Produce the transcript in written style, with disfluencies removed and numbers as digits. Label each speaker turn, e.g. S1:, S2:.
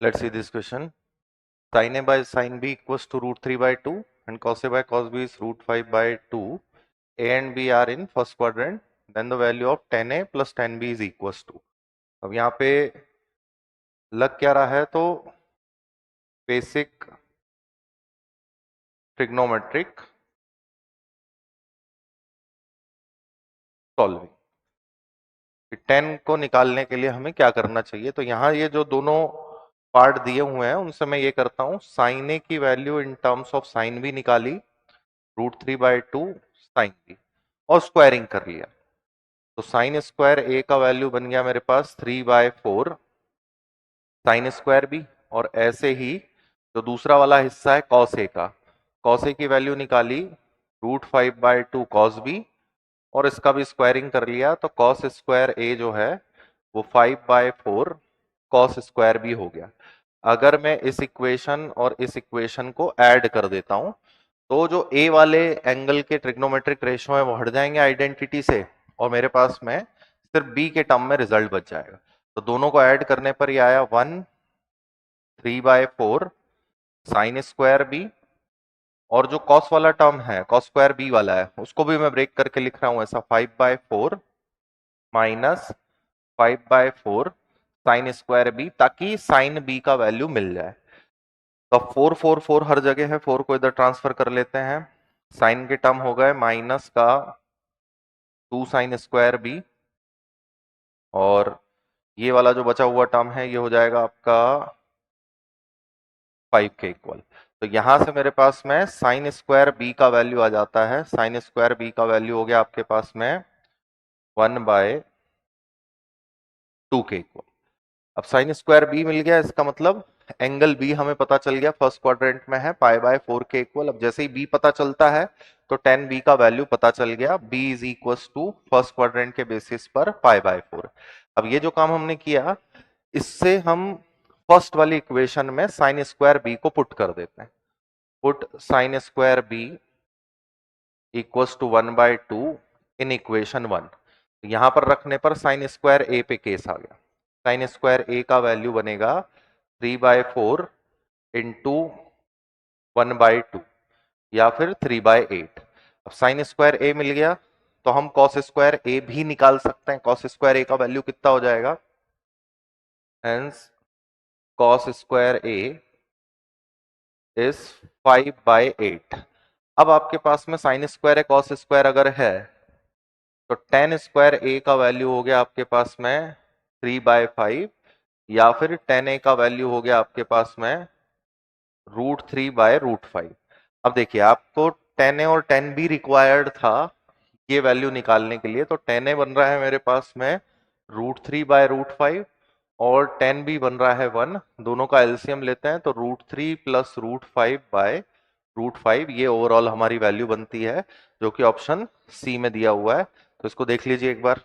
S1: Let's see this question. Sin A by sin B equals to root 3 by 2 and cos A by cos B is root 5 by 2. A and B are in first quadrant. Then the value of tan A plus tan B is equals to. अब यहाँ पे लग क्या रहा है तो basic trigonometric solving. tan को निकालने के लिए हमें क्या करना चाहिए, तो यहाँ ये जो दोनों पार्ट दिए हुए हैं उनसे मैं ये करता हूँ, साइन ए की value in terms of sine B निकाली, रूट 3 by 2 साइन बी, और स्क्वायरिंग कर लिया। तो साइन स्क्वायर ए का वैल्यू बन गया मेरे पास 3/4 साइन स्क्वायर बी, और ऐसे ही जो दूसरा वाला हिस्सा है कॉस ए का, कॉस ए की वैल्यू निकाली रूट 5/2 कॉस बी, और इसका भी स्क्वायरिंग कर लिया, तो कॉस स्क्वायर ए जो है वो 5/4 कॉस स्क्वायर बी हो गया। अगर मैं इस इक्वेशन और इस इक्वेशन को ऐड कर देता हूं तो जो ए वाले एंगल के ट्रिग्नोमेट्रिक रेशो है वो हट जाएंगे आइडेंटिटी से, और मेरे पास में सिर्फ बी के टर्म में रिजल्ट बच जाएगा। तो दोनों को ऐड करने पर ये आया 1/3/4 साइन स्क्वायर बी, और जो कॉस वाला टर्म है कॉस स्क्वायर बी वाला है उसको भी मैं ब्रेक करके लिख रहा हूं ऐसा 5/4 माइनस 5/4 साइन स्क्वायर बी, ताकि साइन बी का वैल्यू मिल जाए। तो 4 हर जगह है, 4 को इधर ट्रांसफर कर लेते हैं, साइन के टर्म हो गए माइनस का 2 साइन स्क्वायर बी, और ये वाला जो बचा हुआ टर्म है ये हो जाएगा आपका 5 के इक्वल। तो यहां से मेरे पास में साइन स्क्वायर बी का वैल्यू आ जाता है, साइन स्क्वायर बी का वैल्यू हो गया आपके पास में 1/2 के इक्वल। अब साइन स्क्वायर बी मिल गया, इसका मतलब एंगल बी हमें पता चल गया फर्स्ट क्वाड्रेंट में है π/4 के इक्वल। अब जैसे ही बी पता चलता है तो tan बी का वैल्यू पता चल गया, b is equal to first quadrant के बेसिस पर π/4। अब ये जो काम हमने किया इससे हम फर्स्ट वाली इक्वेशन में साइन स्क्वायर बी को पुट कर देते हैं। Put sine square B equals to 1/2 in equation 1। यहां पर रखने पर साइन स्क्वायर ए पे केस आ गया, साइन स्क्वायर ए का वैल्यू बनेगा 3/4 इंटू 1/2 या फिर 3/8। अब साइन स्क्वायर ए मिल गया तो हम कॉस स्क्वायर ए भी निकाल सकते हैं। कॉस स्क्वायर ए का वैल्यू कितना हो जाएगा, hence cos square A is 5/8। अब आपके पास में साइन स्क्वायर है कॉस स्क्वायर अगर है तो टेन स्क्वायर ए का वैल्यू हो गया आपके पास में 3/5, या फिर टेन ए का वैल्यू हो गया आपके पास में √3/√5। अब देखिए आपको टेन ए और टेन बी रिक्वायर्ड था ये वैल्यू निकालने के लिए, तो टेन ए बन रहा है मेरे पास में √3/√5 और टेन बी बन रहा है 1। दोनों का एलसीएम लेते हैं तो √3 प्लस √5/√5, ये ओवरऑल हमारी वैल्यू बनती है जो कि ऑप्शन सी में दिया हुआ है। तो इसको देख लीजिए एक बार।